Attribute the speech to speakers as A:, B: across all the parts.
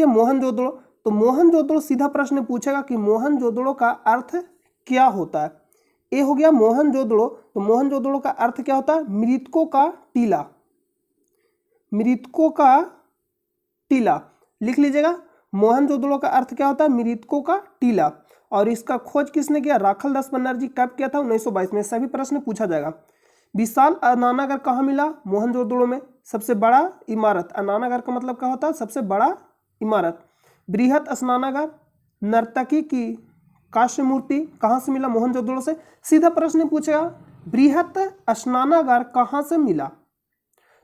A: देखिए मोहनजोदड़ो, तो मोहनजोदड़ो सीधा प्रश्न पूछेगा कि मोहनजोदड़ो का अर्थ क्या होता है। ये हो गया मोहनजोदड़ो। तो मोहनजोदड़ो का अर्थ क्या होता है? मृतकों का टीला, मृतकों का टीला लिख लीजिएगा। मोहनजोदड़ो का अर्थ क्या होता है? मृतकों का टीला। और इसका खोज किसने किया? राखल दास बनर्जी। कब किया था? 1922 में। सभी प्रश्न पूछा जाएगा। विशाल स्नानागार कहाँ मिला? मोहनजोदड़ो में। सबसे बड़ा इमारत, स्नानागार का मतलब क्या होता है? सबसे बड़ा इमारत। बृहत स्नानागार, नर्तकी की काष्य मूर्ति कहाँ से मिला? मोहनजोदड़ो से। सीधा प्रश्न पूछेगा बृहत स्नानागार कहाँ से मिला,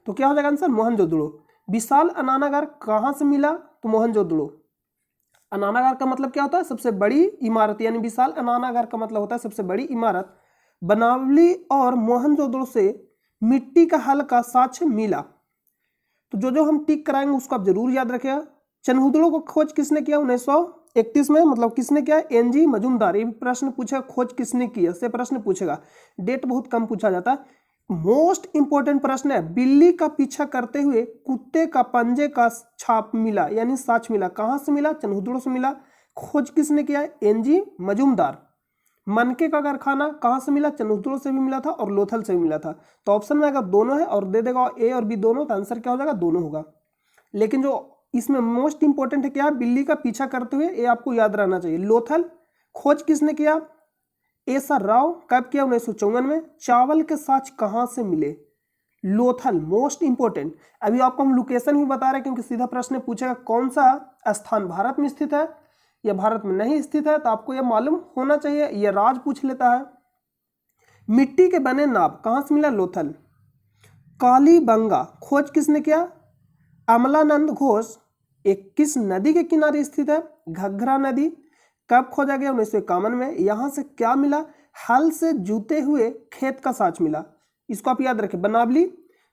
A: तो क्या हो जाएगा आंसर? मोहनजोदड़ो। विशाल स्नानागार कहाँ से मिला? तो मोहनजोदड़ो। स्नानागार का मतलब क्या होता है? सबसे बड़ी इमारत, यानी विशाल स्नानागार का मतलब होता है सबसे बड़ी इमारत। बनावली और मोहनजोदड़ो से मिट्टी का हल्का साक्ष्य मिला। तो जो जो हम टिक कराएंगे उसको आप जरूर याद रखिएगा। चनहुदड़ो को खोज किसने किया? 1931 में। मतलब किसने किया? एनजी मजूमदार। ये भी प्रश्न पूछेगा खोज किसने किया, से प्रश्न पूछेगा। डेट बहुत कम पूछा जाता है। मोस्ट इंपॉर्टेंट प्रश्न है, बिल्ली का पीछा करते हुए कुत्ते का पंजे का छाप मिला, यानी साक्ष्य मिला। कहां से मिला? चनहुदड़ो से मिला। खोज किसने किया? एनजी मजूमदार। मनके का कारखाना कहां से मिला? चनहुदड़ो से भी मिला था और लोथल से भी मिला था। तो ऑप्शन में अगर दोनों है और दे देगा ए और बी दोनों, तो आंसर क्या हो जाएगा? दोनों होगा। लेकिन जो इसमें मोस्ट इंपॉर्टेंट है क्या? बिल्ली का पीछा करते हुए, ये आपको याद रहना चाहिए। लोथल खोज किसने किया? S R Rao. कब किया? 1954 में। चावल के साक्ष्य कहां से मिले? लोथल। Most important. अभी आपको हम लोकेशन भी बता रहे हैं क्योंकि सीधा प्रश्न पूछेगा कौन सा स्थान भारत में स्थित है या भारत में नहीं स्थित है, तो आपको यह मालूम होना चाहिए। यह राज पूछ लेता है। मिट्टी के बने नाव कहां से मिला? लोथल। कालीबंगा खोज किसने किया? अमलानंद घोष। एक किस नदी के किनारे स्थित है? घग्घरा नदी। कब खोजा गया? 1951 में। यहां से क्या मिला? हल से जूते हुए खेत का साक्ष्य मिला। इसको आप याद रखें। बनावली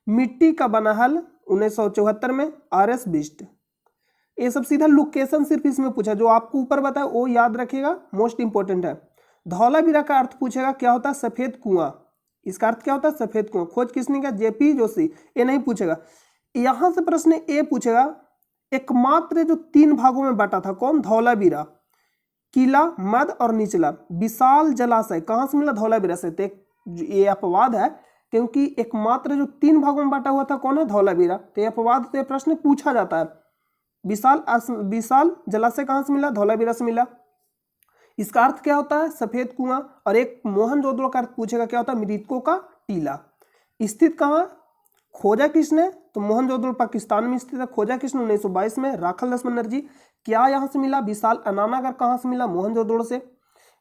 A: मिट्टी का बना हल 1974 में। RS बिस्ट। ये सब सीधा लोकेशन सिर्फ इसमें पूछा, जो आपको ऊपर बताया वो याद रखिएगा, मोस्ट इंपॉर्टेंट है। धौलावीरा का अर्थ पूछेगा क्या होता है? सफेद कुआं। इसका अर्थ क्या होता है? सफेद कुआं। खोज किसने किया? JP जोशी। ये नहीं पूछेगा। यहां से प्रश्न ए पूछेगा, एकमात्र जो 3 भागों में बटा था, कौन? धौलावीरा। किला, मध्य और निचला। विशाल जलाशय कहां से मिला? धौलावीरा से। ये अपवाद है क्योंकि एकमात्र जो 3 भागों में बांटा हुआ था, कौन है? धौलावीरा। तो ये अपवाद, तो ये प्रश्न पूछा जाता है। विशाल जलाशय कहां से मिला? धौलावीरा से मिला। इसका अर्थ क्या होता है? सफेद कुआं। और एक मोहनजोदड़ो का अर्थ पूछेगा क्या होता है? मृतकों का टीला। स्थित कहां? खोजा किसने? तो मोहनजोदड़ो पाकिस्तान में स्थित है। खोजा किसने? 1922 में। राखल दास बनर्जी। क्या यहां से मिला? विशाल स्नानागार कहां से मिला? मोहनजोदड़ो से।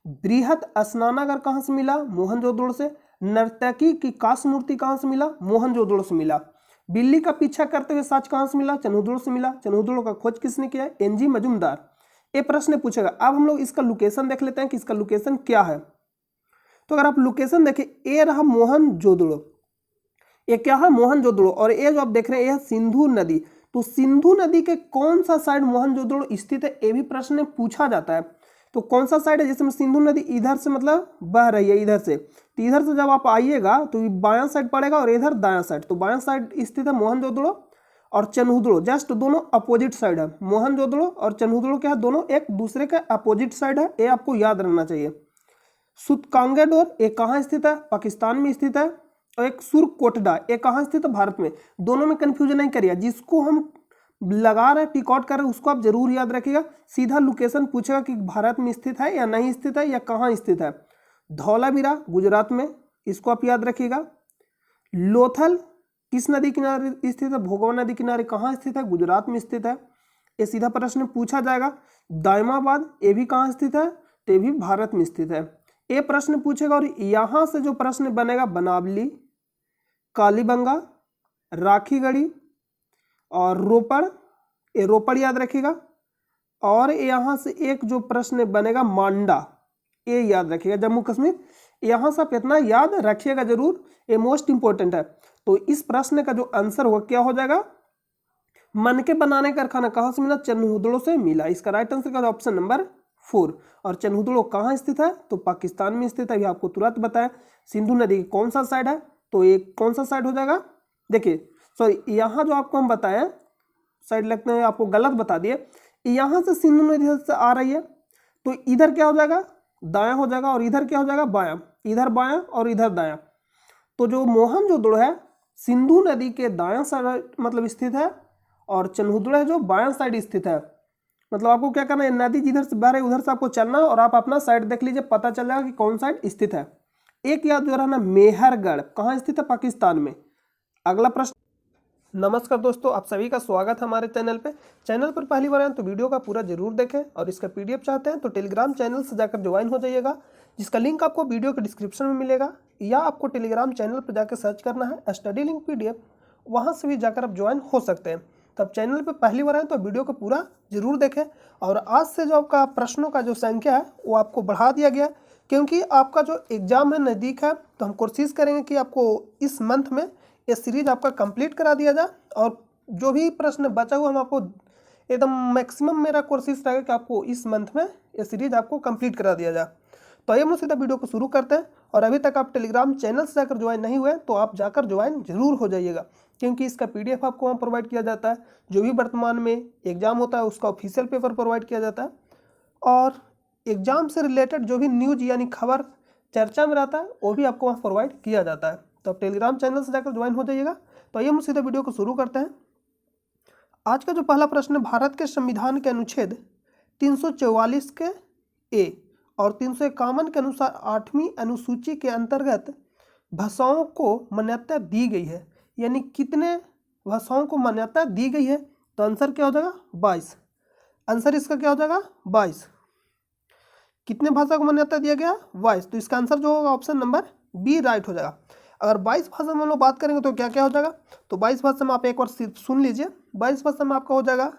A: बृहत स्नानागार कहां से मिला? मोहनजोदड़ो से। नर्तकी की काष्य मूर्ति कहां से मिला? मोहनजोदड़ो से मिला। बिल्ली का पीछा करते हुए साक्ष्य कहां से मिला? चनहुदड़ो से मिला। चनहुदड़ो का खोज किसने किया? एनजी मजूमदार। ये प्रश्न पूछेगा। अब हम लोग इसका लोकेशन देख लेते हैं कि इसका लोकेशन क्या है। तो अगर आप लोकेशन देखें, ए रहा मोहनजोदड़ो, ये क्या है? मोहनजोदड़ो। और ये जो आप देख रहे हैं, यह सिंधु नदी। तो सिंधु नदी के कौन सा साइड मोहनजोदड़ो स्थित है, ये भी प्रश्न पूछा जाता है। तो कौन सा साइड है? जैसे सिंधु नदी इधर से मतलब बह रही है, इधर से। तो इधर से जब आप आइएगा तो बायां साइड पड़ेगा और इधर दायां साइड। तो बायां साइड स्थित है मोहनजोदड़ो और चनहुदड़ो। जस्ट दोनों अपोजिट साइड है। मोहनजोदड़ो और चनहुदड़ो क्या है? दोनों एक दूसरे के अपोजिट साइड है। ये आपको याद रहना चाहिए। सुतकांगेडोर ये कहाँ स्थित है? पाकिस्तान में स्थित है। और एक सुरकोटडा ये कहाँ स्थित है? भारत में। दोनों में कंफ्यूजन नहीं करिए। जिसको हम लगा रहे टिक आउट कर रहे हैं उसको आप जरूर याद रखिएगा। सीधा लोकेशन पूछेगा कि भारत में स्थित है या नहीं स्थित है या कहाँ स्थित है। धौलावीरा गुजरात में, इसको आप याद रखिएगा। लोथल किस नदी किनारे स्थित है? भोगवा नदी किनारे। कहाँ स्थित है? गुजरात में स्थित है। ये सीधा प्रश्न पूछा जाएगा। दायमाबाद ये भी कहाँ स्थित है? तो ये भी भारत में स्थित है। ये प्रश्न पूछेगा। और यहां से जो प्रश्न बनेगा, बनावली, कालीबंगा, राखीगढ़ी और रोपड़, ये रोपड़ याद रखिएगा। और यहां से एक जो प्रश्न बनेगा मांडा, ये याद रखिएगा, जम्मू कश्मीर। यहां से आप इतना याद रखिएगा जरूर, ये मोस्ट इंपॉर्टेंट है। तो इस प्रश्न का जो आंसर होगा क्या हो जाएगा? मनके बनाने का कारखाना कहां से मिला? चनहुदड़ो से मिला। इसका राइट आंसर का ऑप्शन नंबर 4। और चनहुदड़ो कहाँ स्थित है? तो पाकिस्तान में स्थित है। अभी आपको तुरंत बताया। सिंधु नदी कौन सा साइड है? तो ये कौन सा साइड हो जाएगा? देखिए, सॉरी, यहाँ जो आपको हम बताया साइड लगते हैं आपको गलत बता दिए। यहाँ से सिंधु नदी से आ रही है, तो इधर क्या हो जाएगा, दायां हो जाएगा, और इधर क्या हो जाएगा, बायां, इधर बायां और इधर दायां। तो जो मोहनजोदड़ो है सिंधु नदी के दायां साइड मतलब स्थित है, और चन्हुदड़ो है जो बायां साइड स्थित है। मतलब आपको क्या करना है, नदी जिधर से बह रही है उधर से आपको चलना है, और आप अपना साइड देख लीजिए, पता चल जाएगा कि कौन साइड स्थित है। एक याद जो रहना, मेहरगढ़ कहाँ स्थित है, पाकिस्तान में। अगला प्रश्न। नमस्कार दोस्तों, आप सभी का स्वागत है हमारे चैनल पे। चैनल पर पहली बार आए तो वीडियो का पूरा जरूर देखें, और इसका पीडीएफ चाहते हैं तो टेलीग्राम चैनल से जाकर ज्वाइन हो जाइएगा, जिसका लिंक आपको वीडियो के डिस्क्रिप्शन में मिलेगा, या आपको टेलीग्राम चैनल पर जाकर सर्च करना है स्टडी लिंक पीडीएफ, वहाँ से भी जाकर आप ज्वाइन हो सकते हैं। तब चैनल पर पहली बार आए तो वीडियो को पूरा जरूर देखें। और आज से जो आपका प्रश्नों का जो संख्या है वो आपको बढ़ा दिया गया, क्योंकि आपका जो एग्जाम है नज़दीक है, तो हम कोशिश करेंगे कि आपको इस मंथ में ये सीरीज आपका कंप्लीट करा दिया जाए, और जो भी प्रश्न बचा हुआ हम आपको एकदम मैक्सिमम मेरा कोशिश रहेगा कि आपको इस मंथ में ये सीरीज आपको कंप्लीट करा दिया जाए। तो आइए हम लोग सीधा वीडियो को शुरू करते हैं। और अभी तक आप टेलीग्राम चैनल से जाकर ज्वाइन नहीं हुए तो आप जाकर ज्वाइन जरूर हो जाइएगा, क्योंकि इसका पीडीएफ आपको वहाँ प्रोवाइड किया जाता है। जो भी वर्तमान में एग्जाम होता है उसका ऑफिशियल पेपर प्रोवाइड किया जाता है, और एग्जाम से रिलेटेड जो भी न्यूज यानी खबर चर्चा में रहता है वो भी आपको वहाँ प्रोवाइड किया जाता है। तो आप टेलीग्राम चैनल से जाकर ज्वाइन हो जाइएगा। तो आइए हम सीधे वीडियो को शुरू करते हैं। आज का जो पहला प्रश्न है, भारत के संविधान के अनुच्छेद 344 के ए और 351 के अनुसार 8वीं अनुसूची के अंतर्गत भाषाओं को मान्यता दी गई है, यानी कितने भाषाओं को मान्यता दी गई है? तो आंसर क्या हो जाएगा, 22। आंसर इसका क्या हो जाएगा, 22। कितने भाषा को मान्यता दिया गया, 22। तो इसका आंसर जो होगा ऑप्शन नंबर बी राइट हो जाएगा। अगर 22 भाषा में हम लोग बात करेंगे तो क्या क्या हो जाएगा, तो 22 भाषा में आप एक बार सुन लीजिए। 22 भाषा में आपका हो जाएगा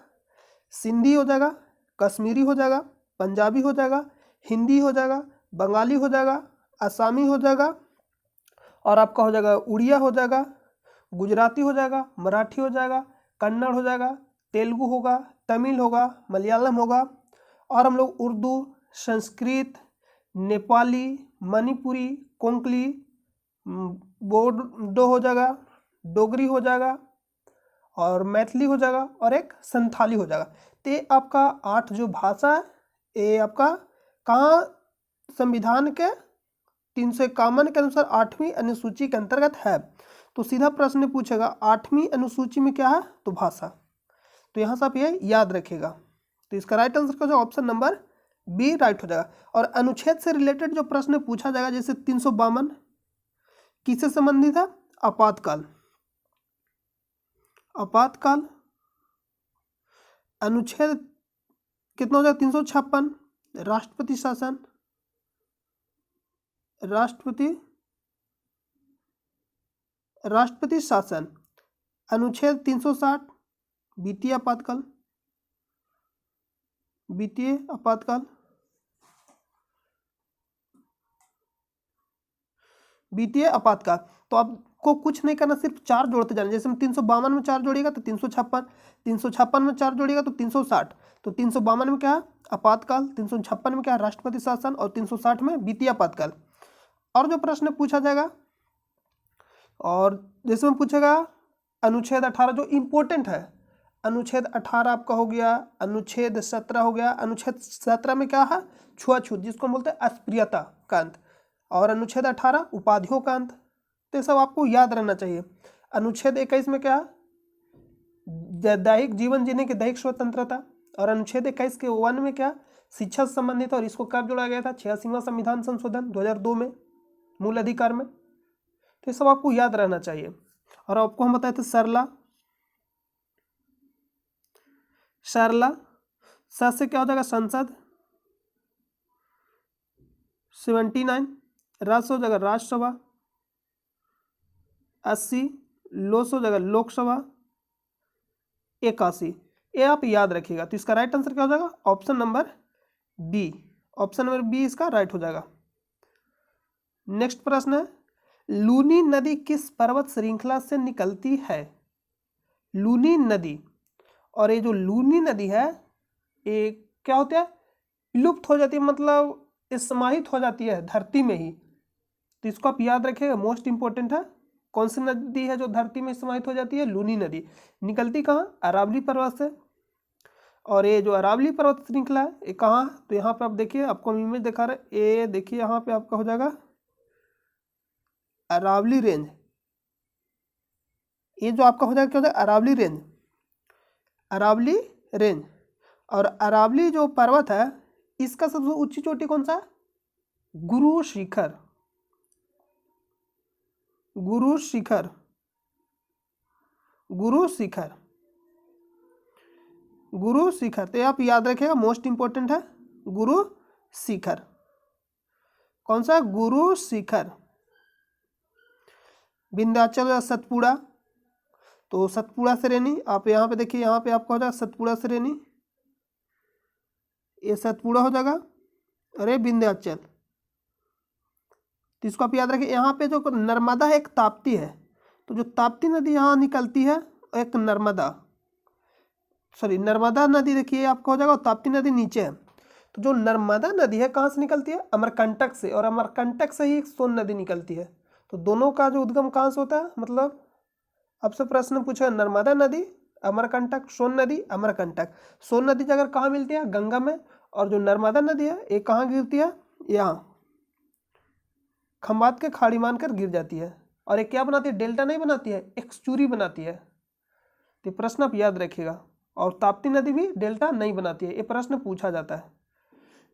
A: सिंधी हो जाएगा, कश्मीरी हो जाएगा, पंजाबी हो जाएगा, हिंदी हो जाएगा, बंगाली हो जाएगा, असमी हो जाएगा, और आपका हो जाएगा उड़िया हो जाएगा, गुजराती हो जाएगा, मराठी हो जाएगा, कन्नड़ हो जाएगा, तेलुगु होगा, तमिल होगा, मलयालम होगा, और हम लोग उर्दू, संस्कृत, नेपाली, मणिपुरी, कोंकणी, बोडो हो जाएगा, डोगरी हो जाएगा, और मैथिली हो जाएगा, और एक संथाली हो जाएगा। तो ये आपका 8 जो भाषा है ये आपका कहाँ संविधान के 351 के अनुसार 8वीं अनुसूची के अंतर्गत है। तो सीधा प्रश्न पूछेगा 8वीं अनुसूची में क्या है, तो भाषा। तो यहाँ से आप ये याद रखिएगा। तो इसका राइट आंसर का जो ऑप्शन नंबर बी राइट हो जाएगा। और अनुच्छेद से रिलेटेड जो प्रश्न पूछा जाएगा, जैसे 352 किससे संबंधित है, आपातकाल। आपातकाल अनुच्छेद कितना हो जाएगा, 356 राष्ट्रपति शासन, राष्ट्रपति शासन। अनुच्छेद 360 वित्तीय आपातकाल, वित्तीय आपातकाल, वित्तीय आपातकाल। तो आपको कुछ नहीं करना, सिर्फ 4 जोड़ते जाना। जैसे हम 352 में 4 जोड़िएगा तो 356, 356 में 4 जोड़िएगा तो 360। तो 352 में क्या है, आपातकाल, 356 में क्या है, राष्ट्रपति शासन, और 360 में वित्तीय आपातकाल। और जो प्रश्न पूछा जाएगा, और जैसे में पूछेगा अनुच्छेद 18 जो इम्पोर्टेंट है, अनुच्छेद 18 आपका हो गया, अनुच्छेद 17 हो गया। अनुच्छेद 17 में क्या है, छुआछूत, जिसको हम बोलते हैं अस्पृश्यता का अंत, और अनुच्छेद 18 उपाधियों का अंत। तो सब आपको याद रहना चाहिए। अनुच्छेद 21 में क्या, दैहिक जीवन जीने की दैहिक स्वतंत्रता, और अनुच्छेद 21 के 1 में क्या, शिक्षा से संबंधित, और इसको कब जोड़ा गया था, 86वां संविधान संशोधन 2002 में मूल अधिकार में। तो ये सब आपको याद रहना चाहिए। और आपको हम बताए थे सरला, स से क्या हो जाएगा, संसद, 79, रस हो जाएगा राज्यसभा, 80, लोस हो जाएगा लोकसभा, 81। ये आप याद रखिएगा। तो इसका राइट आंसर क्या हो जाएगा, option number B. Option number B इसका राइट हो जाएगा। नेक्स्ट प्रश्न है, लूनी नदी किस पर्वत श्रृंखला से निकलती है? लूनी नदी, और ये जो लूनी नदी है ये क्या होता है, विलुप्त हो जाती है, मतलब समाहित हो जाती है धरती में ही। तो इसको आप याद रखिएगा, मोस्ट इंपॉर्टेंट है। कौन सी नदी है जो धरती में समाहित हो जाती है, लूनी नदी। निकलती कहाँ, अरावली पर्वत से। और ये जो अरावली पर्वत श्रृंखला है ये कहाँ, तो यहाँ पे आप देखिए, आपको हम इमेज दिखा रहे, ये देखिए यहाँ पे आपका हो जाएगा अरावली रेंज। ये जो आपका हो जाएगा क्या हो जाएगा, अरावली रेंज, अरावली रेंज। और अरावली जो पर्वत है इसका सबसे ऊंची चोटी कौन सा है, गुरु शिखर, गुरु शिखर, गुरु शिखर, गुरु शिखर। तो आप याद रखिएगा, मोस्ट इंपॉर्टेंट है गुरु शिखर। कौन सा, गुरु शिखर। विंध्याचल सतपुड़ा, तो सतपुड़ा श्रेणी आप यहाँ पे देखिए, यहाँ पे आपका हो जाएगा सतपुड़ा श्रेणी, ये सतपुड़ा हो जाएगा, अरे विंध्याचल। तो इसको आप याद रखिए। यहाँ पे जो नर्मदा है एक ताप्ती है, तो जो ताप्ती नदी यहाँ निकलती है एक नर्मदा, सॉरी नर्मदा नदी देखिए आपका हो जाएगा, और ताप्ती नदी नीचे है। तो जो नर्मदा नदी है कहाँ से निकलती है, अमरकंटक से, और अमरकंटक से ही सोन नदी निकलती है। तो दोनों का जो उद्गम कहाँ से होता है, मतलब आपसे प्रश्न पूछा नर्मदा नदी, अमरकंटक, सोन नदी, अमरकंटक। सोन नदी अगर कहाँ मिलती है, गंगा में, और जो नर्मदा नदी है ये कहाँ गिरती है, यहाँ खंबात के खाड़ी मानकर गिर जाती है। और ये क्या बनाती है, डेल्टा नहीं बनाती है, एक्सचूरी बनाती है। तो प्रश्न आप याद रखिएगा। और ताप्ती नदी भी डेल्टा नहीं बनाती है, ये प्रश्न पूछा जाता है।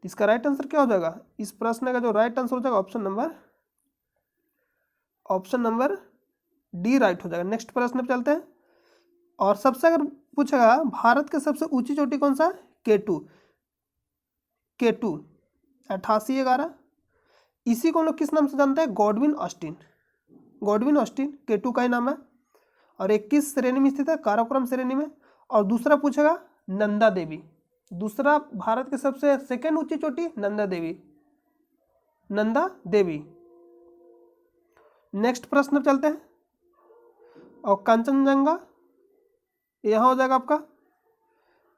A: इसका राइट आंसर क्या हो जाएगा, इस प्रश्न का जो राइट आंसर हो जाएगा ऑप्शन नंबर डी राइट हो जाएगा। नेक्स्ट प्रश्न पे चलते हैं। और सबसे अगर पूछेगा भारत के सबसे ऊंची चोटी कौन सा है, K2, K2 8811। इसी को हम लोग किस नाम से जानते हैं, Godwin Austen, Godwin Austen K2 का ही नाम है। और 21 श्रेणी में स्थित है, काराकोरम श्रेणी में। और दूसरा पूछेगा नंदा देवी, दूसरा भारत के सबसे सेकेंड ऊंची चोटी नंदा देवी, नंदा देवी। नेक्स्ट प्रश्न पर चलते हैं। और कंचनजंगा यहाँ हो जाएगा आपका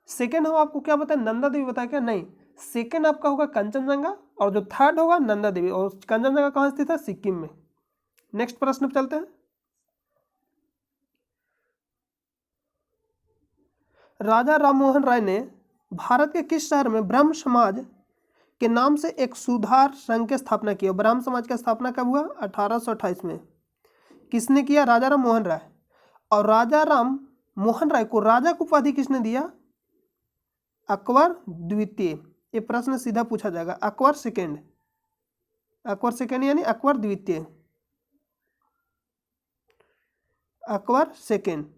A: सेकेंड, हम आपको क्या बताया, नंदा देवी बताया क्या, नहीं, सेकेंड आपका होगा कंचनजंगा, और जो थर्ड होगा नंदा देवी। और कंचनजंगा कहाँ स्थित है, सिक्किम में। नेक्स्ट प्रश्न पर चलते हैं। राजा राममोहन राय ने भारत के किस शहर में ब्रह्म समाज के नाम से एक सुधार संघ की स्थापना की। ब्रह्म समाज की स्थापना कब हुआ, 1828 में। किसने किया, राजा राम मोहन राय। और राजा राम मोहन राय को राजा की उपाधि किसने दिया, अकबर द्वितीय। ये प्रश्न सीधा पूछा जाएगा, अकबर सेकेंड, अकबर सेकेंड यानी अकबर द्वितीय, अकबर सेकेंड।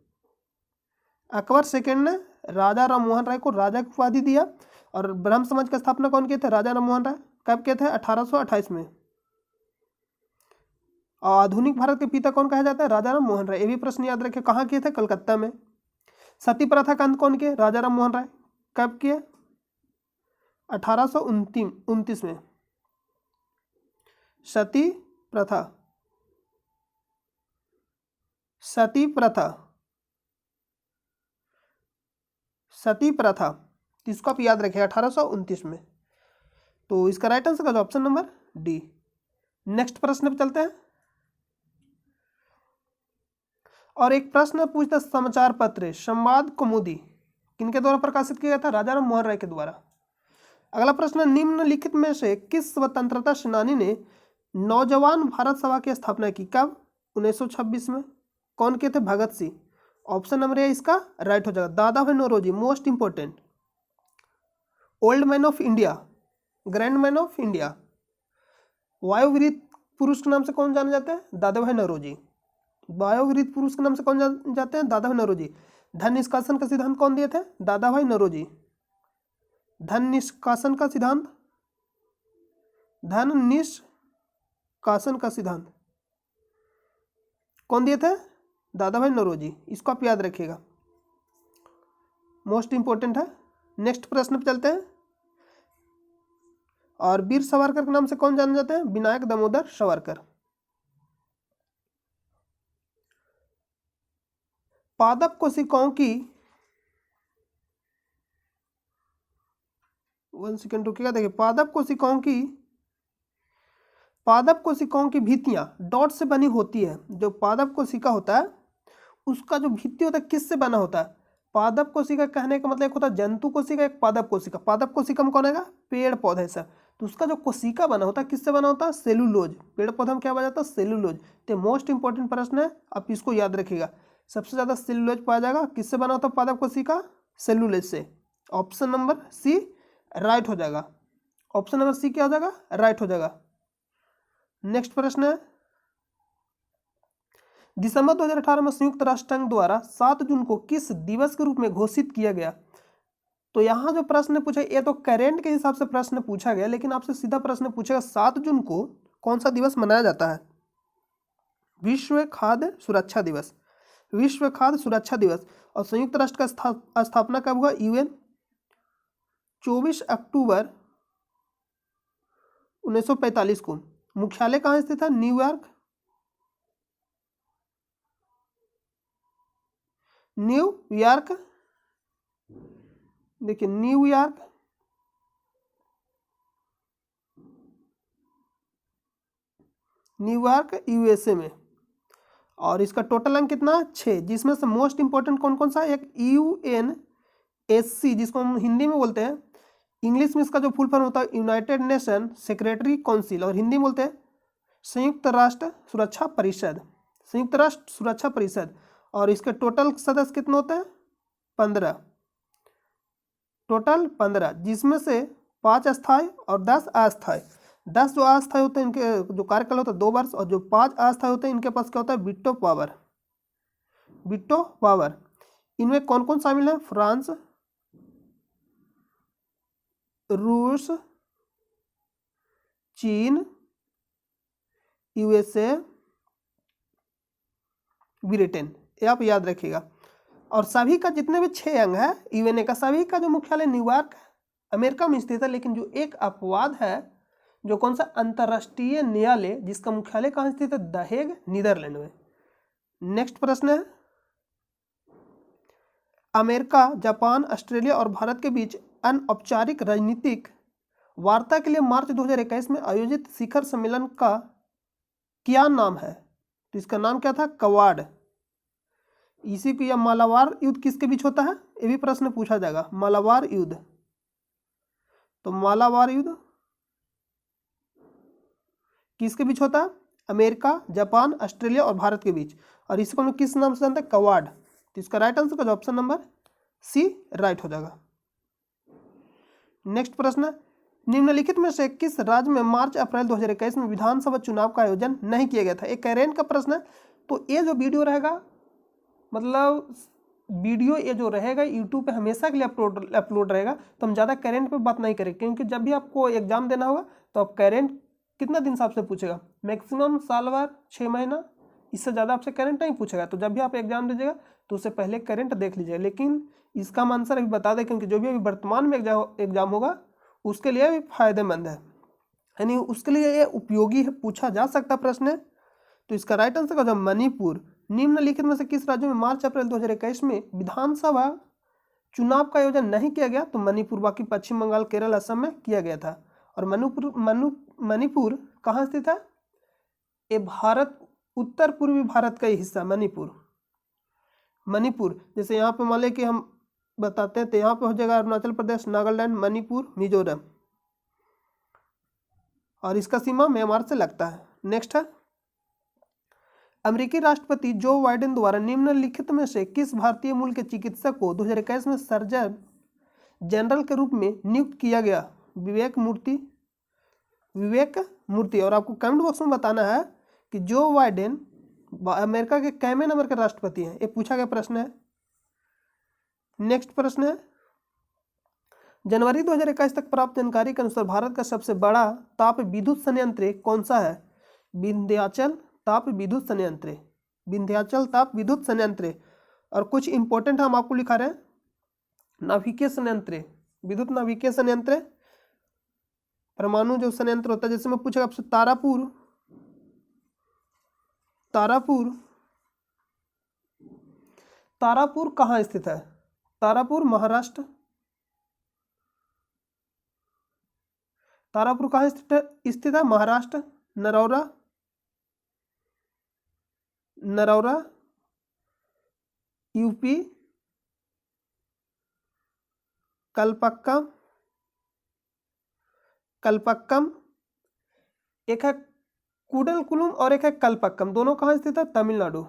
A: अकबर सेकेंड ने राजा राम मोहन राय को राजा की उपाधि दिया। और ब्रह्म समाज का स्थापना कौन किए थे, राजा राम मोहन राय। कब किए थे, 1828 में। और आधुनिक भारत के पिता कौन कहा जाता है, राजा राम मोहन राय। ये भी प्रश्न याद रखें, कहाँ किए थे, कलकत्ता में। सती प्रथा का अंत कौन किए, राजा राम मोहन राय। कब किए, 1829 में। सती प्रथा, सती प्रथा, सती प्रथा, इसको आप याद रखिएगा, 1829 में। तो इसका राइट आंसर का ऑप्शन नंबर डी। नेक्स्ट प्रश्न पे चलते हैं। और एक प्रश्न पूछता, समाचार पत्र संवाद कौमुदी किनके द्वारा प्रकाशित किया गया था, राजा राम मोहन राय के द्वारा। अगला प्रश्न, निम्नलिखित में से किस स्वतंत्रता सेनानी ने नौजवान भारत सभा की स्थापना की, कब, 1926 में। कौन के थे, Bhagat Singh. Option number A इसका राइट हो जाएगा, Dadabhai Naoroji. Most important, old man of India, grand man of India. वायुवीर पुरुष के नाम से कौन जाने जाते हैं, दादा भाई नौरोजी। वायुवीर पुरुष के नाम से कौन जाते हैं, दादा भाई नौरोजी। धन निष्कासन का सिद्धांत कौन दिए थे, दादा भाई नौरोजी। धन निष्कासन का सिद्धांत, धन निष्कासन का सिद्धांत कौन दिए थे, दादा भाई नौरोजी। इसको आप याद रखिएगा, मोस्ट इंपोर्टेंट है। नेक्स्ट प्रश्न पे चलते हैं। और वीर सावरकर के नाम से कौन जाने जाते हैं, विनायक दामोदर सावरकर। पादप कोशिकाओं की, 1 सेकेंड रुकिएगा, देखिए पादप कोशिकाओं की भित्तियां डॉट से बनी होती है। जो पादप कोशिका होता है उसका जो भित्ति होता है किससे बना होता है, पादप कोशिका कहने का मतलब एक होता है जंतु कोशिका, एक पादप कोशिका। पादप कोशिका में कौन आएगा? पेड़ पौधे से। तो उसका जो कोशिका बना होता है किससे बना होता है? सेलुलोज। पेड़ पौधे में क्या बना जाता है? सेलुलोज। तो मोस्ट इंपॉर्टेंट प्रश्न है, आप इसको याद रखिएगा। सबसे ज्यादा सेलुलोज पाया जाएगा, किससे बना होता है पादप कोशिका? सेलुलोज से। ऑप्शन नंबर सी राइट हो जाएगा। ऑप्शन नंबर सी क्या हो जाएगा? राइट हो जाएगा। नेक्स्ट प्रश्न है, दिसंबर 2018 में संयुक्त राष्ट्र संघ द्वारा 7 जून को किस दिवस के रूप में घोषित किया गया? तो यहाँ जो प्रश्न पूछा, ये तो करेंट के हिसाब से प्रश्न पूछा गया, लेकिन आपसे सीधा प्रश्न पूछेगा 7 जून को कौन सा दिवस मनाया जाता है? विश्व खाद्य सुरक्षा दिवस। विश्व खाद्य सुरक्षा दिवस। और संयुक्त राष्ट्र का स्थापना कब हुआ? यूएन 24 अक्टूबर 1945 को। मुख्यालय कहाँ स्थित है? न्यूयॉर्क। न्यूयॉर्क, देखिए न्यूयॉर्क, न्यूयॉर्क यूएसए में। और इसका टोटल अंक कितना? 6, जिसमें से मोस्ट इंपॉर्टेंट कौन कौन सा है? एक यूएनएससी, जिसको हम हिंदी में बोलते हैं, इंग्लिश में इसका जो फुल फॉर्म होता है यूनाइटेड नेशन सेक्रेटरी काउंसिल, और हिंदी में बोलते हैं संयुक्त राष्ट्र सुरक्षा परिषद। संयुक्त राष्ट्र सुरक्षा परिषद। और इसके टोटल सदस्य कितने होते हैं? 15। टोटल 15, जिसमें से 5 अस्थायी और 10 अस्थायी। 10 जो अस्थायी होते हैं इनके जो कार्यकाल होता है 2 वर्ष, और जो 5 अस्थायी होते हैं इनके पास क्या होता है? Veto power. Veto power. इनमें कौन कौन शामिल है? फ्रांस, रूस, चीन, यूएसए, ब्रिटेन। ये आप याद रखिएगा। और सभी का जितने भी 6 अंग है यूएनए का, सभी का जो मुख्यालय न्यूयॉर्क अमेरिका में स्थित है, लेकिन जो एक अपवाद है, जो कौन सा? अंतरराष्ट्रीय न्यायालय, जिसका मुख्यालय कहाँ स्थित है? द हेग, नीदरलैंड में। नेक्स्ट प्रश्न है, अमेरिका, जापान, ऑस्ट्रेलिया और भारत के बीच अनौपचारिक राजनीतिक वार्ता के लिए मार्च 2021 में आयोजित शिखर सम्मेलन का क्या नाम है? तो इसका नाम क्या था? क्वाड। इसी को, या मालाबार युद्ध किसके बीच होता है? ये भी प्रश्न पूछा जाएगा। मालाबार युद्ध। तो मालाबार युद्ध किसके बीच होता है? अमेरिका, जापान, ऑस्ट्रेलिया और भारत के बीच। और इसको हम किस नाम से जानते हैं? क्वाड। तो इसका राइट आंसर का ऑप्शन नंबर सी राइट हो जाएगा। नेक्स्ट प्रश्न, निम्नलिखित में से किस राज्य में मार्च अप्रैल 2021 में विधानसभा चुनाव का आयोजन नहीं किया गया था? एक करेंट का प्रश्न है। तो ये जो वीडियो रहेगा, मतलब वीडियो ये जो रहेगा यूट्यूब पे हमेशा के लिए अपलोड रहेगा, तो हम ज़्यादा करेंट पे बात नहीं करेंगे, क्योंकि जब भी आपको एग्जाम देना होगा तो आप करेंट कितना दिन से आपसे पूछेगा? मैक्सिमम साल भर, 6 महीना, इससे ज़्यादा आपसे करेंट नहीं पूछेगा। तो जब भी आप एग्जाम दीजिएगा तो उससे पहले करेंट देख लीजिए। लेकिन इसका हम आंसर अभी बता दें, क्योंकि जो भी अभी वर्तमान में एग्जाम होगा उसके लिए भी फायदेमंद है, यानी उसके लिए ये उपयोगी है, पूछा जा सकता प्रश्न है। तो इसका राइट आंसर का मणिपुर। निम्नलिखित में से किस राज्य में मार्च अप्रैल 2021 में विधानसभा चुनाव का आयोजन नहीं किया गया? तो मणिपुर। बाकी पश्चिम बंगाल, केरल, असम में किया गया था। और मणिपुर कहाँ स्थित है? ये भारत, उत्तर पूर्वी भारत का ही हिस्सा मणिपुर। मणिपुर, जैसे यहाँ पे मान लें कि हम बताते हैं, तो यहाँ पे हो जाएगा अरुणाचल प्रदेश, नागालैंड, मणिपुर, मिजोरम। और इसका सीमा म्यांमार से लगता है। नेक्स्ट है, अमेरिकी राष्ट्रपति जो बाइडेन द्वारा निम्नलिखित में से किस भारतीय मूल के चिकित्सक को 2021 में सर्जन जनरल के रूप में नियुक्त किया गया? विवेक मूर्ति। विवेक मूर्ति। और आपको कमेंट बॉक्स में बताना है कि जो बाइडेन अमेरिका के कैमे नंबर के राष्ट्रपति हैं, ये पूछा गया प्रश्न है। नेक्स्ट प्रश्न है, जनवरी 2021 तक प्राप्त जानकारी के अनुसार भारत का सबसे बड़ा ताप विद्युत संयंत्र कौन सा है? विंध्याचल ताप विद्युत संयंत्र। विंध्याचल ताप विद्युत संयंत्र। और कुछ इंपॉर्टेंट हम आपको लिखा रहे हैं, नाभिकीय संयंत्र, विद्युत नाभिकीय संयंत्र, परमाणु जो संयंत्र होता है, जैसे मैं पूछेगा आपसे तारापुर। तारापुर, तारापुर कहाँ स्थित है? तारापुर महाराष्ट्र। तारापुर कहाँ स्थित है? महाराष्ट्र। नरौरा, नरौरा यूपी। कल्पक्कम, कल्पक्कम, एक है कुडलकुलम और एक है कल्पक्कम। दोनों कहाँ स्थित है? तमिलनाडु,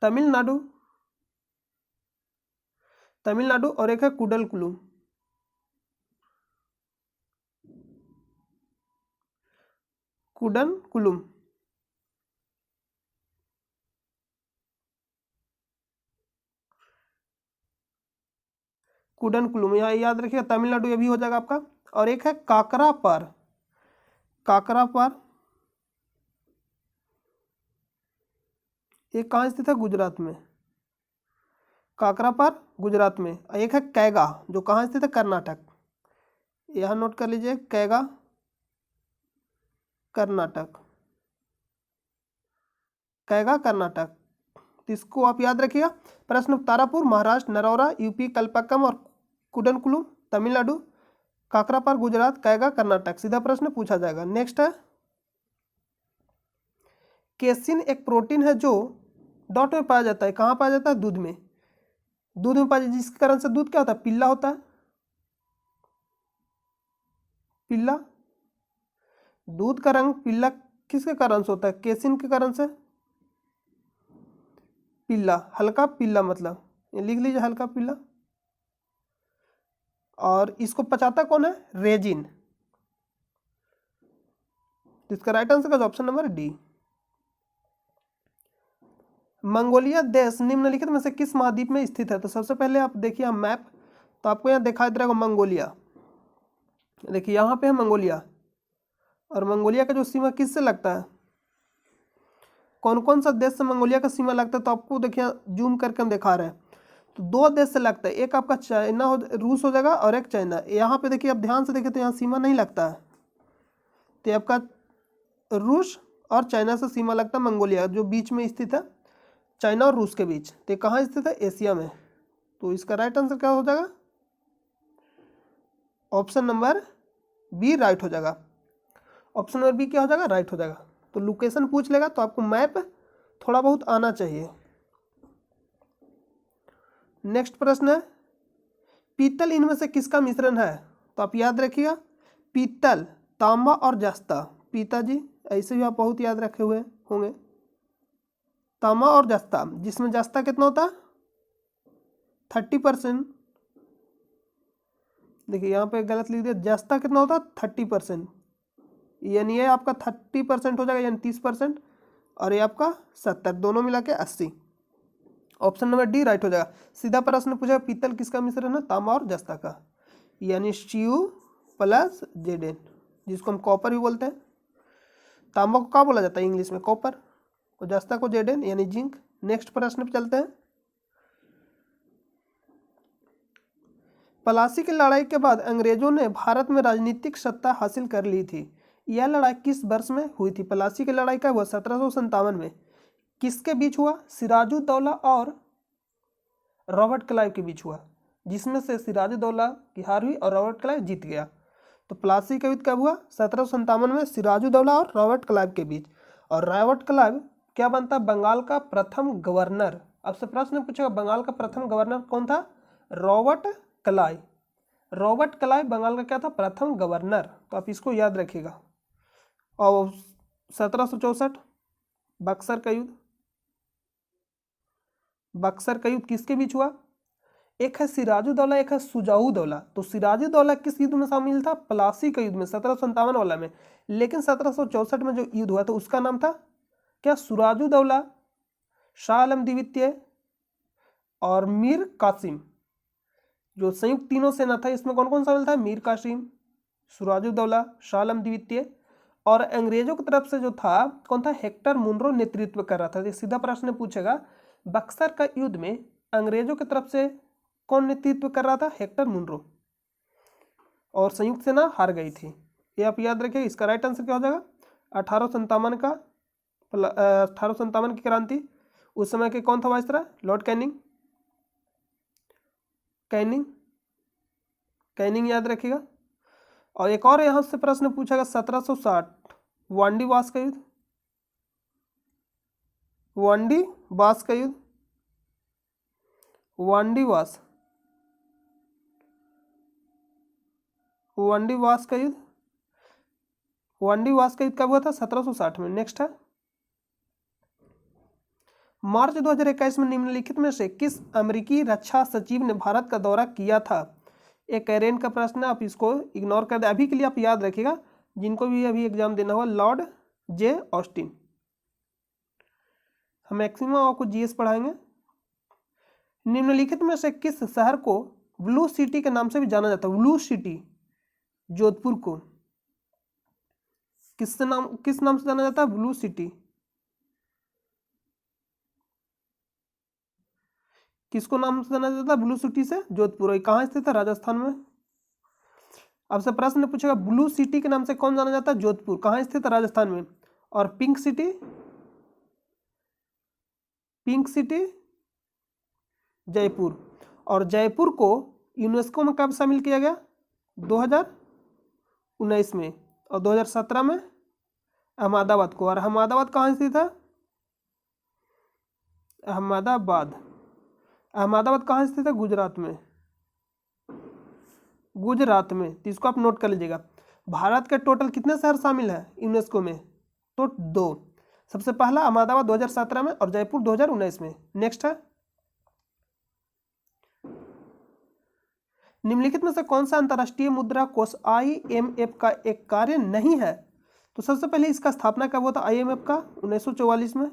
A: तमिलनाडु, तमिलनाडु। और एक है कुडलकुलम, कुडनकुलम। कुडनकुलम यहाँ याद रखिएगा, तमिलनाडु ये भी हो जाएगा आपका। और एक है काकरापार, काकरापार, एक कहाँ स्थित है? गुजरात में, काकरापार गुजरात में। एक है कैगा जो कहाँ स्थित है? कर्नाटक। यहाँ नोट कर लीजिए, कैगा कर्नाटक, कैगा कर्नाटक। तो इसको आप याद रखिएगा। प्रश्न, तारापुर महाराष्ट्र, नरौरा यूपी, कल्पक्कम और कुडनकुलम तमिलनाडु, काकरापार गुजरात, कैगा कर्नाटक। सीधा प्रश्न पूछा जाएगा। नेक्स्ट है केसिन, एक प्रोटीन है जो डॉट में पाया जाता है। कहाँ पाया जाता है? दूध में, दूध में पाया जाता है, जिसके कारण से दूध क्या होता है? पीला होता है, पीला। दूध का रंग पीला किसके कारण से होता है? केसिन के कारण से पीला, हल्का पीला, मतलब ये लिख लीजिए, हल्का पीला। और इसको पचाता कौन है? रेजिन। इसका राइट आंसर का ऑप्शन नंबर डी। मंगोलिया देश निम्नलिखित में से किस महाद्वीप में स्थित है? तो सबसे पहले आप देखिए मैप, तो आपको यहाँ दिखाई दे रहा होगा मंगोलिया। देखिए यहाँ पे है मंगोलिया, और मंगोलिया का जो सीमा किससे लगता है? कौन कौन सा देश से मंगोलिया का सीमा लगता है? तो आपको देखिए जूम करके हम दिखा रहे हैं। तो दो देश से लगता है, एक आपका चाइना हो, रूस हो जाएगा, और एक चाइना। यहाँ पे देखिए, आप ध्यान से देखिए तो यहाँ सीमा नहीं लगता है, तो आपका रूस और चाइना से सीमा लगता है मंगोलिया, जो बीच में स्थित है, चाइना और रूस के बीच। तो कहाँ स्थित है? एशिया में। तो इसका राइट आंसर क्या हो जाएगा? ऑप्शन नंबर बी राइट हो जाएगा। ऑप्शन नंबर बी क्या हो जाएगा? राइट हो जाएगा। तो लोकेशन पूछ लेगा तो आपको मैप थोड़ा बहुत आना चाहिए। नेक्स्ट प्रश्न है, पीतल इनमें से किसका मिश्रण है? तो आप याद रखिएगा, पीतल, तांबा और जस्ता। पिताजी ऐसे भी आप बहुत याद रखे हुए होंगे, तांबा और जस्ता, जिसमें जस्ता कितना होता है? 30%। देखिए यहाँ पे गलत लिख दिया, जस्ता कितना होता है? 30%, यानी ये आपका 30% हो जाएगा, यानी 30%, और ये आपका 70, दोनों मिला के 80। ऑप्शन नंबर डी राइट हो जाएगा। सीधा प्रश्न पूछा, पीतल किसका मिश्रण है? तांबा और जस्ता का, यानी Cu प्लस Zn, जिसको हम कॉपर भी बोलते हैं। तांबा को क्या बोला जाता है इंग्लिश में? कॉपर। और जस्ता को Zn यानी जिंक। नेक्स्ट प्रश्न पे चलते हैं। प्लासी की लड़ाई के बाद अंग्रेजों ने भारत में राजनीतिक सत्ता हासिल कर ली थी। यह लड़ाई किस वर्ष में हुई थी? प्लासी की लड़ाई का हुआ 1757 में। किसके बीच हुआ? सिराजुद्दौला और रॉबर्ट क्लाइव के बीच हुआ, जिसमें से सिराजुद्दौला की हार हुई और रॉबर्ट क्लाइव जीत गया। तो प्लासी का युद्ध कब हुआ? 1757 में, सिराजुद्दौला और रॉबर्ट क्लाइव के बीच। और रॉबर्ट क्लाइव क्या बनता है? बंगाल का प्रथम गवर्नर। आपसे प्रश्न पूछेगा, बंगाल का प्रथम गवर्नर कौन था? Robert Clive. Robert Clive Bengal का क्या था? प्रथम गवर्नर। तो आप इसको याद रखिएगा। और 1764 बक्सर का युद्ध, बक्सर का युद्ध किसके बीच हुआ? एक है सिराजुद्दौला, एक है शुजाउद्दौला। तो सिराजुद्दौला किस युद्ध में शामिल था? प्लासी का युद्ध में, 1757 वाला में। लेकिन 1764 में जो युद्ध हुआ था उसका नाम था क्या? सिराजुद्दौला, शाह आलम द्वितीय और मीर कासिम। जो संयुक्त तीनों सेना था, इसमें कौन कौन शामिल था? मीर कासिम, सिराजुद्दौला, शाह आलम द्वितीय, और अंग्रेजों की तरफ से जो था कौन था? हेक्टर मुनरो नेतृत्व कर रहा था। तो सीधा प्रश्न पूछेगा, बक्सर का युद्ध में अंग्रेजों की तरफ से कौन नेतृत्व कर रहा था? Hector Munro. और संयुक्त सेना हार गई थी, ये आप याद रखिए। इसका राइट आंसर क्या हो जाएगा? 1857 का 1857 की क्रांति। उस समय के कौन था viceroy? Lord Canning. Canning, Canning याद रखिएगा। और एक और यहां से प्रश्न पूछेगा, 1760 वांडीवास का युद्ध, वांडीवास का युद्ध, वांडीवास वांडीवास का युद्ध, वांडीवास का युद्ध कब हुआ था? 1760 में। नेक्स्ट है, मार्च 2021 में निम्नलिखित में से किस अमेरिकी रक्षा सचिव ने भारत का दौरा किया था? एक कैरेन का प्रश्न है, आप इसको इग्नोर कर दे। अभी के लिए आप याद रखिएगा, जिनको भी अभी एग्जाम देना होगा, लॉर्ड जे ऑस्टिन। हम मैक्सिमम आपको जीएस पढ़ाएंगे। निम्नलिखित में से किस शहर को ब्लू सिटी के नाम से भी जाना जाता है? ब्लू सिटी, जोधपुर को किस नाम से जाना जाता है? Blue city. किसको नाम से जाना जाता है ब्लू सिटी से? जोधपुर। कहाँ स्थित है? राजस्थान में। आपसे प्रश्न पूछेगा ब्लू सिटी के नाम से कौन जाना जाता है? जोधपुर। कहाँ स्थित है? राजस्थान में। और pink city, pink city Jaipur. और जयपुर को यूनेस्को में कब शामिल किया गया? 2019 में। और 2017 में अहमदाबाद को। और अहमदाबाद कहाँ स्थित है? अहमदाबाद। अहमदाबाद कहाँ स्थित है? गुजरात में। गुजरात में। तो इसको आप नोट कर लीजिएगा। भारत के टोटल कितने शहर शामिल है यूनेस्को में? तो 2। सबसे पहला अहमदाबाद 2017 में और जयपुर 2019 में। नेक्स्ट है, निम्नलिखित में से कौन सा अंतर्राष्ट्रीय मुद्रा कोष IMF का एक कार्य नहीं है? तो सबसे पहले इसका स्थापना कब हुआ था IMF का? 1944 में।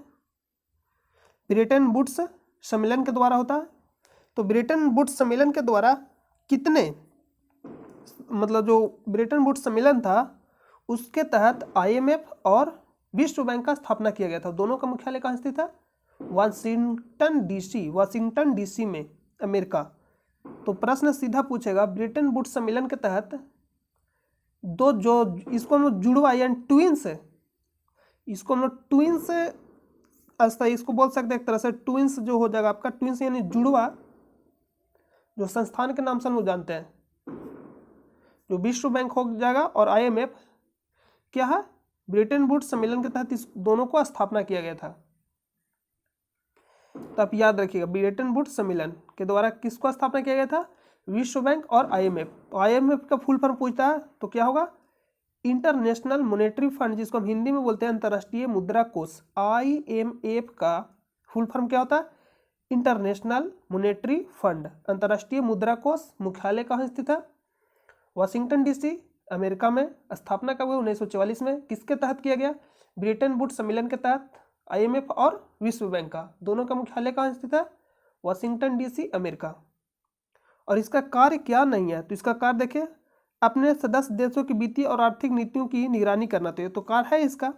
A: ब्रिटेन वुड्स सम्मेलन के द्वारा होता है। तो ब्रिटेन वुड्स सम्मेलन के द्वारा कितने, मतलब जो ब्रिटेन वुड्स सम्मेलन था उसके तहत IMF और विश्व बैंक का स्थापना किया गया था। दोनों का मुख्यालय कहाँ स्थित है? वाशिंगटन DC में, अमेरिका। तो प्रश्न सीधा पूछेगा, ब्रिटेन वुड्स सम्मेलन के तहत दो जो इसको हम लोग जुड़वा यानी ट्विंस, इसको हम लोग ट्विंस इसको बोल सकते हैं एक तरह से। ट्विंस जो हो जाएगा आपका, ट्विंस यानी जुड़वा, जो संस्थान के नाम से हम लोग जानते हैं, जो विश्व बैंक हो जाएगा और IMF क्या है? ब्रिटेन वुड्स सम्मेलन के तहत इस दोनों को स्थापना किया गया था। तो आप याद रखिएगा, ब्रिटेन वुड्स सम्मेलन के द्वारा किसको स्थापना किया गया था? विश्व बैंक और IMF। तो IMF का फुल फॉर्म पूछता है तो क्या होगा? इंटरनेशनल मॉनेटरी फंड, जिसको हम हिंदी में बोलते हैं अंतर्राष्ट्रीय मुद्रा कोष। IMF का फुल फॉर्म क्या होता है? इंटरनेशनल मॉनेटरी फंड, अंतर्राष्ट्रीय मुद्रा कोष। मुख्यालय कहाँ स्थित है? वाशिंगटन DC, अमेरिका में। स्थापना कब हुई? 1944 में। किसके तहत किया गया? ब्रिटेन वुड्स सम्मेलन के तहत। IMF और विश्व बैंक का, दोनों का मुख्यालय कहाँ स्थित है? Washington DC, America. और इसका कार्य क्या नहीं है? तो इसका कार्य देखिए, अपने सदस्य देशों की वित्तीय और आर्थिक नीतियों की निगरानी करना। तो कार्य है इसका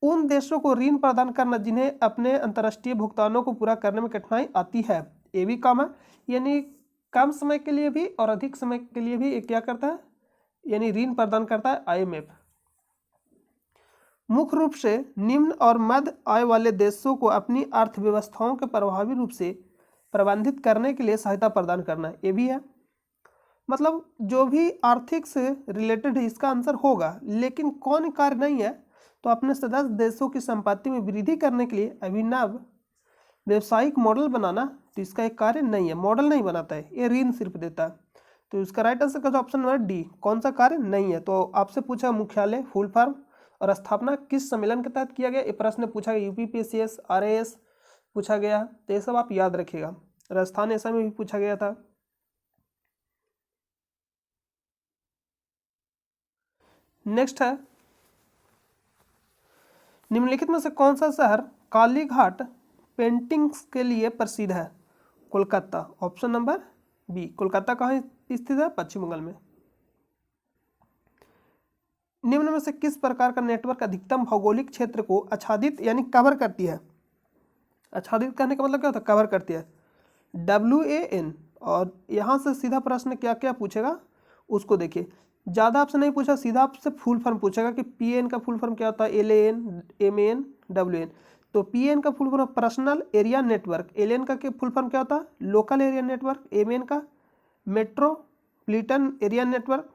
A: उन देशों को ऋण प्रदान करना जिन्हें अपने अंतर्राष्ट्रीय भुगतानों को पूरा करने में कठिनाई आती है। ये भी काम है, यानी कम समय के लिए भी और अधिक समय के लिए भी ये क्या करता है? यानी ऋण प्रदान करता है IMF। मुख्य रूप से निम्न और मध्य आय वाले देशों को अपनी अर्थव्यवस्थाओं के प्रभावी रूप से प्रबंधित करने के लिए सहायता प्रदान करना, ये भी है। मतलब जो भी आर्थिक से रिलेटेड है इसका आंसर होगा, लेकिन कौन कार्य नहीं है? तो अपने सदस्य देशों की संपत्ति में वृद्धि करने के लिए अभिनव व्यवसायिक मॉडल बनाना, तो इसका एक कार्य नहीं है, मॉडल नहीं बनाता है, ये ऋण सिर्फ देता है। तो इसका राइट आंसर का ऑप्शन नंबर D, कौन सा कार्य नहीं है? तो आपसे पूछा मुख्यालय, फुल फॉर्म और स्थापना किस सम्मेलन के तहत किया गया, ये प्रश्न पूछा गया। UPPSC RAS पूछा गया, तो ये सब आप याद रखिएगा। राजस्थान ऐसा में भी पूछा गया था। नेक्स्ट है, निम्नलिखित में से कौन सा शहर कालीघाट पेंटिंग्स के लिए प्रसिद्ध है? Kolkata. Option number B, Kolkata कहाँ स्थित है? पश्चिम बंगाल में। निम्न में से किस प्रकार का नेटवर्क अधिकतम भौगोलिक क्षेत्र को आच्छादित यानी कवर करती है? आच्छादित करने का मतलब क्या होता है? कवर करती है, WAN। और यहाँ से सीधा प्रश्न क्या क्या पूछेगा उसको देखिए। ज़्यादा आपसे नहीं पूछा, सीधा आपसे फुल फॉर्म पूछेगा कि PAN का फुल फॉर्म क्या होता है? LAN, MAN, WAN। तो PAN का full form personal area network, LAN का फुल फॉर्म क्या होता है? लोकल एरिया नेटवर्क, MAN का मेट्रोपॉलिटन एरिया नेटवर्क,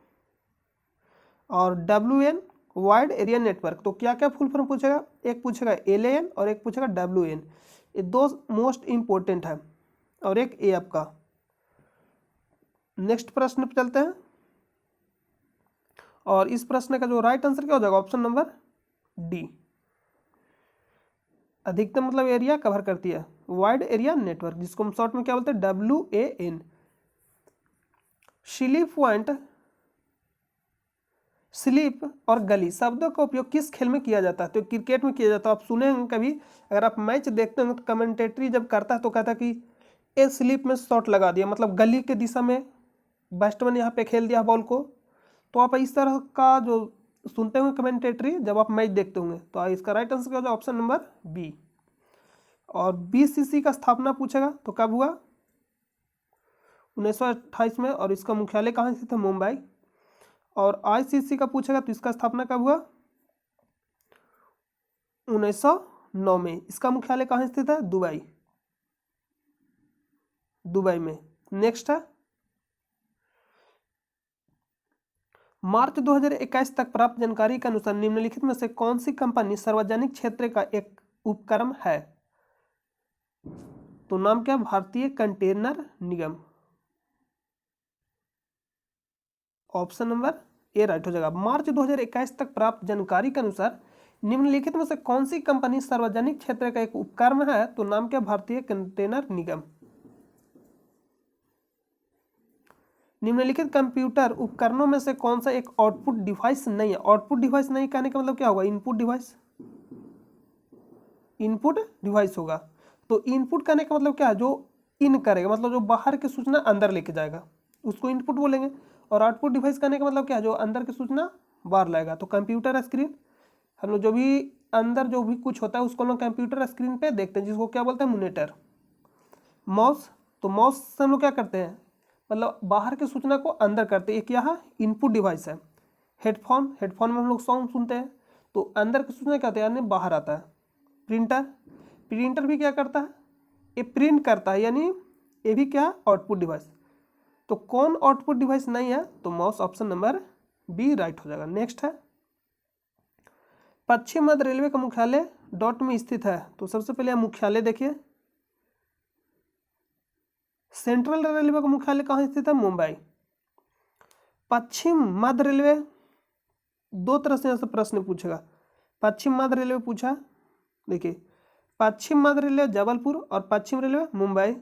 A: और WAN वाइड एरिया नेटवर्क। तो क्या क्या फुल फॉर्म पूछेगा? एक पूछेगा LAN और एक पूछेगा WAN। ये दो मोस्ट इम्पोर्टेंट है, और एक A आपका। नेक्स्ट प्रश्न पर चलते हैं। और इस प्रश्न का जो राइट आंसर क्या हो जाएगा, ऑप्शन नंबर डी। अधिकतम मतलब एरिया कवर करती है, वाइड एरिया नेटवर्क, जिसको हम शॉर्ट में क्या बोलते हैं, WAN। स्लीप पॉइंट, स्लीप और गली शब्दों का उपयोग किस खेल में किया जाता है, तो क्रिकेट में किया जाता है। आप सुने होंगे कभी, अगर आप मैच देखते होंगे तो कमेंटेटरी जब करता है तो कहता है कि ए स्लीप में शॉट लगा दिया, मतलब गली के दिशा में बैट्समैन यहाँ पे खेल दिया बॉल को। तो आप इस तरह का जो सुनते होंगे कमेंटेटरी जब आप मैच देखते होंगे, तो इसका राइट आंसर क्या हो जाएगा, ऑप्शन नंबर बी। और BCC का स्थापना पूछेगा तो कब हुआ, 1928 में, और इसका मुख्यालय कहाँ स्थित है, मुंबई। और ICC का पूछेगा तो इसका स्थापना कब हुआ, 1909 में। इसका मुख्यालय कहाँ स्थित है, दुबई, दुबई में। नेक्स्ट है, मार्च 2021 तक प्राप्त जानकारी के अनुसार निम्नलिखित में से कौन सी कंपनी सार्वजनिक क्षेत्र का एक उपक्रम है, तो नाम क्या, भारतीय कंटेनर निगम। ऑप्शन नंबर ए राइट हो जाएगा। मार्च 2021 तक प्राप्त जानकारी के अनुसार निम्नलिखित में से कौन सी कंपनी सार्वजनिक क्षेत्र का एक उपक्रम है, तो नाम क्या, भारतीय कंटेनर निगम। निम्नलिखित कंप्यूटर उपकरणों में से कौन सा एक आउटपुट डिवाइस नहीं है। आउटपुट डिवाइस नहीं कहने का मतलब क्या होगा, इनपुट डिवाइस, इनपुट डिवाइस होगा। तो इनपुट कहने का मतलब क्या है, जो इन करेगा, मतलब जो बाहर की सूचना अंदर लेके जाएगा, उसको इनपुट बोलेंगे। और आउटपुट डिवाइस कहने का मतलब क्या है, जो अंदर की सूचना बाहर लाएगा। तो कंप्यूटर स्क्रीन, हम लोग जो भी अंदर जो भी कुछ होता है उसको हम लोग कंप्यूटर स्क्रीन पे देखते हैं, जिसको क्या बोलते हैं, मॉनिटर। माउस, तो माउस से हम लोग क्या करते हैं, मतलब बाहर की सूचना को अंदर करते हैं। एक यहाँ इनपुट डिवाइस है। हेडफोन, हेडफोन में हम लोग सॉन्ग सुनते हैं, तो अंदर की सूचना क्या होती है, यानी बाहर आता है। प्रिंटर, प्रिंटर भी क्या करता है, ये प्रिंट करता है, यानी ये भी क्या, आउटपुट डिवाइस। तो कौन आउटपुट डिवाइस नहीं है, तो mouse, option number B right हो जाएगा। नेक्स्ट है, पश्चिम मध्य रेलवे का मुख्यालय डॉट में स्थित है, तो सबसे पहले मुख्यालय देखिए, सेंट्रल रेलवे का मुख्यालय कहाँ स्थित है, मुंबई। पश्चिम मध्य रेलवे, दो तरह से यहाँ से प्रश्न पूछेगा। पश्चिम मध्य रेलवे पूछा, देखिए पश्चिम मध्य रेलवे जबलपुर और पश्चिम रेलवे मुंबई।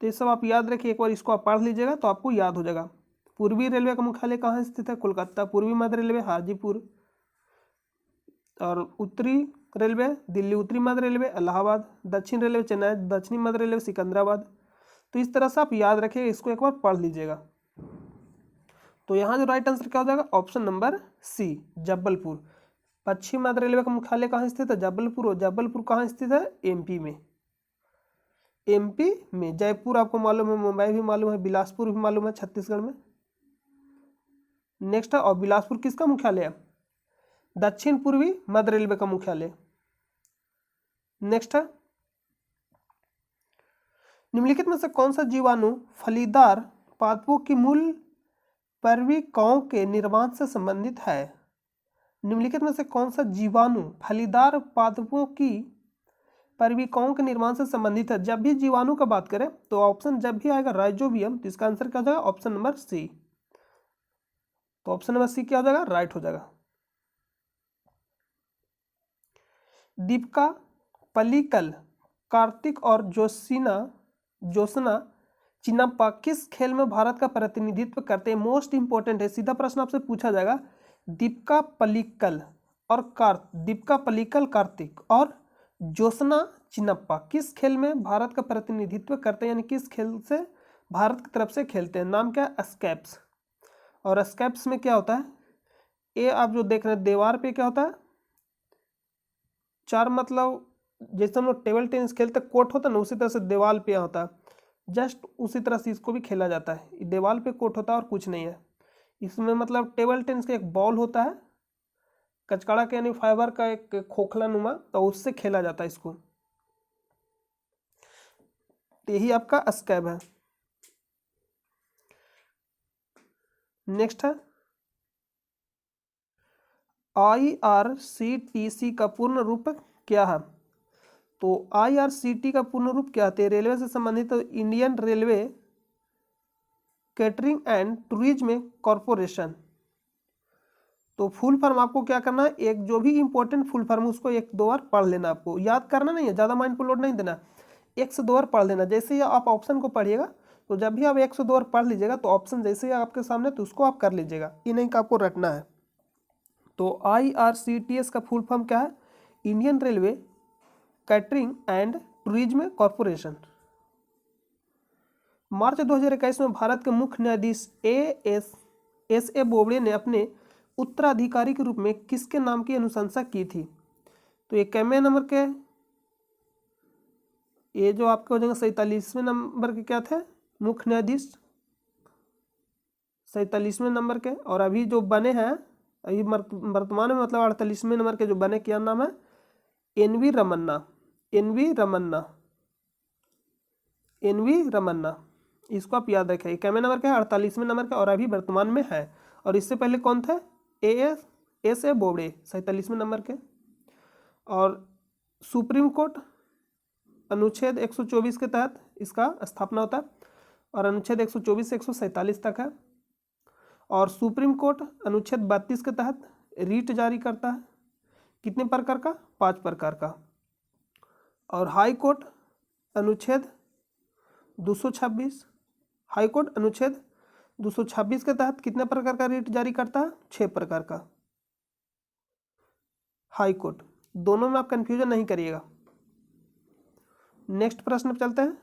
A: तो ये सब आप याद रखिए, एक बार इसको आप पढ़ लीजिएगा तो आपको याद हो जाएगा। पूर्वी रेलवे का मुख्यालय कहाँ स्थित है, कोलकाता। पूर्वी मध्य रेलवे हाजीपुर। और उत्तरी रेलवे दिल्ली। उत्तरी मध्य रेलवे इलाहाबाद। दक्षिण रेलवे चेन्नई। दक्षिणी मध्य रेलवे सिकंदराबाद। तो इस तरह से आप याद रखिए, इसको एक बार पढ़ लीजिएगा। तो यहाँ जो राइट आंसर क्या हो जाएगा, ऑप्शन नंबर सी, जबलपुर। पश्चिम मध्य रेलवे का मुख्यालय कहाँ स्थित है, जबलपुर। और जबलपुर कहाँ स्थित है, MP में। MP में। जयपुर आपको मालूम है, मुंबई भी मालूम है, बिलासपुर भी मालूम है, छत्तीसगढ़ में। नेक्स्ट है, और बिलासपुर किसका मुख्यालय है, दक्षिण पूर्वी मध्य रेलवे का मुख्यालय। नेक्स्ट है, निम्नलिखित में से कौन सा जीवाणु फलीदार पादपों की मूल पर्विकाओं के निर्माण से संबंधित है। निम्नलिखित में से कौन सा जीवाणु फलीदार पादपों की पर्विकाओं के निर्माण से संबंधित है। जब भी जीवाणु का बात करें तो ऑप्शन जब भी आएगा राइजोबियम, तो इसका आंसर क्या हो जाएगा, ऑप्शन नंबर सी। तो ऑप्शन नंबर सी क्या हो जाएगा, राइट हो जाएगा। दीपिका पल्लिकल, कार्तिक और जोशना चिन्नप्पा किस खेल में भारत का प्रतिनिधित्व करते हैं। मोस्ट इंपॉर्टेंट है, सीधा प्रश्न आपसे पूछा जाएगा। दीपिका पल्लिकल कार्तिक और जोशना चिन्नप्पा किस खेल में भारत का प्रतिनिधित्व करते हैं, यानी किस खेल से भारत की तरफ से खेलते हैं। नाम क्या है, स्केप्स। और स्केप्स में क्या होता है, ये आप जो देख रहे हैं दीवार पे क्या होता है, चार, मतलब जैसे हम लोग टेबल टेनिस खेलते कोर्ट होता है ना, उसी तरह से दीवार पे होता है। जस्ट उसी तरह से इसको भी खेला जाता है। दीवार पे कोर्ट होता है और कुछ नहीं है इसमें। मतलब टेबल टेनिस का एक बॉल होता है, कचकड़ा के यानी फाइबर का एक खोखला नुमा, तो उससे खेला जाता है इसको। यही आपका स्कैब है। नेक्स्ट है, IRCTC का पूर्ण रूप क्या है। तो IRCT का पूर्ण रूप क्या है, रेलवे से संबंधित। तो Indian railway catering and tourism corporation. तो फुल फॉर्म आपको क्या करना है, एक जो भी इंपॉर्टेंट फुल फॉर्म उसको एक दो बार पढ़ लेना, आपको याद करना नहीं है, ज़्यादा माइंड पर लोड नहीं देना, एक से दो बार पढ़ लेना। जैसे ही आप ऑप्शन को पढ़िएगा तो जब भी आप एक से दो बार पढ़ लीजिएगा तो ऑप्शन जैसे ही आपके सामने तो उसको आप कर लीजिएगा, ये नहीं कि आपको रटना है। तो IRCTS का फुल फॉर्म क्या है, Indian railway catering and tourism corporation. मार्च 2021 में भारत के मुख्य न्यायाधीश एस ए बोबड़े ने अपने उत्तराधिकारी के रूप में किसके नाम की अनुशंसा की थी। तो ये कैमे नंबर के, ये जो आपके हो जाएंगे 47वें नंबर के क्या थे, मुख्य न्यायाधीश 47वें नंबर के। और अभी जो बने हैं अभी वर्तमान में मतलब 48वें नंबर के जो बने, क्या नाम है, एन वी रमन्ना। इसको आप याद रखें, कैमे नंबर का है, 48वें नंबर का, और अभी वर्तमान में है। और इससे पहले कौन थे, एस ए बोबड़े 47वें नंबर के। और सुप्रीम कोर्ट अनुच्छेद 124 के तहत इसका स्थापना होता है, और अनुच्छेद 124 से 147 तक है। और सुप्रीम कोर्ट अनुच्छेद 32 के तहत रीट जारी करता है, कितने प्रकार का, 5 प्रकार का। और हाई कोर्ट अनुच्छेद 226, हाई कोर्ट अनुच्छेद 226 के तहत कितने प्रकार का रीट जारी करता है, 6 प्रकार का। हाई कोर्ट, दोनों में आप कंफ्यूजन नहीं करिएगा। नेक्स्ट प्रश्न पर चलते हैं।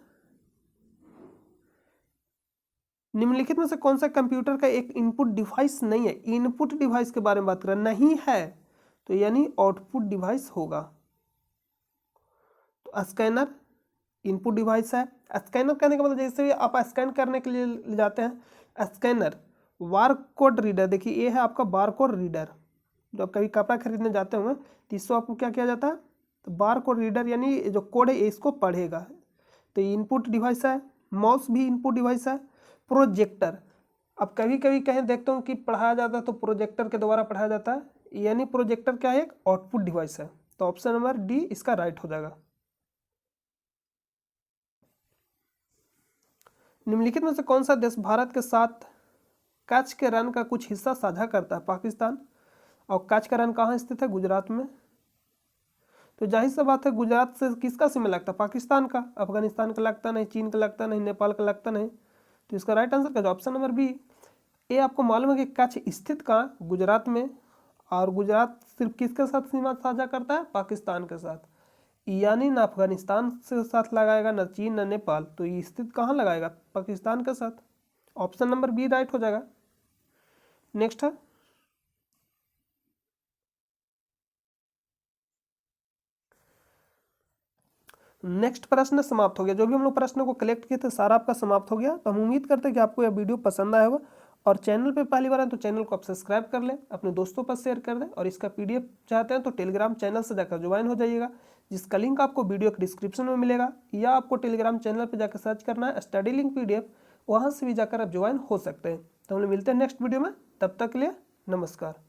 A: निम्नलिखित में से कौन सा कंप्यूटर का एक इनपुट डिवाइस नहीं है, इनपुट डिवाइस के बारे में बात करें, नहीं है तो यानी आउटपुट डिवाइस होगा। तो स्कैनर इनपुट डिवाइस है। स्कैनर करने का मतलब जैसे आप स्कैन करने के लिए ले जाते हैं स्कैनर, बार कोड रीडर, देखिए ये है आपका बार कोड रीडर। जो आप कभी कपड़ा खरीदने जाते होंगे तो इसको आपको क्या किया जाता है, तो बार कोड रीडर यानी जो कोड है इसको पढ़ेगा, तो ये इनपुट डिवाइस है। माउस भी इनपुट डिवाइस है। प्रोजेक्टर, अब कभी कभी कहीं देखता हूँ कि पढ़ाया जाता है तो प्रोजेक्टर के द्वारा पढ़ाया जाता है, यानी प्रोजेक्टर क्या है, एक आउटपुट डिवाइस है। तो ऑप्शन नंबर डी इसका राइट हो जाएगा। निम्नलिखित में से कौन सा देश भारत के साथ कच्छ के रण का कुछ हिस्सा साझा करता है, पाकिस्तान। और कच्छ का रण कहाँ स्थित है, गुजरात में। तो जाहिर सी बात है गुजरात से किसका सीमा लगता है, पाकिस्तान का। अफगानिस्तान का लगता नहीं, चीन का लगता नहीं, नेपाल का लगता नहीं। तो इसका राइट आंसर क्या, ऑप्शन नंबर बी। ये आपको मालूम है कि कच्छ स्थित कहाँ, गुजरात में। और गुजरात सिर्फ किसके साथ सीमा साझा करता है, पाकिस्तान के साथ। यानी ना अफगानिस्तान से साथ लगाएगा, ना चीन, ना नेपाल, तो ये स्थित कहाँ लगाएगा, पाकिस्तान के साथ। ऑप्शन नंबर बी राइट हो जाएगा। नेक्स्ट है, नेक्स्ट प्रश्न समाप्त हो गया। जो भी हम लोग प्रश्न को कलेक्ट किए थे सारा आपका समाप्त हो गया। तो हम उम्मीद करते हैं कि आपको यह वीडियो पसंद आया होगा। और चैनल पे पहली बार है तो चैनल को आप सब्सक्राइब कर लें, अपने दोस्तों पर शेयर कर दें। और इसका PDF चाहते हैं तो टेलीग्राम चैनल से जाकर ज्वाइन हो जाइएगा, जिसका लिंक आपको वीडियो के डिस्क्रिप्शन में मिलेगा, या आपको टेलीग्राम चैनल पर जाकर सर्च करना है स्टडी लिंक PDF, वहाँ से भी जाकर आप ज्वाइन हो सकते हैं। तो हम लोग मिलते हैं नेक्स्ट वीडियो में, तब तक के लिए नमस्कार।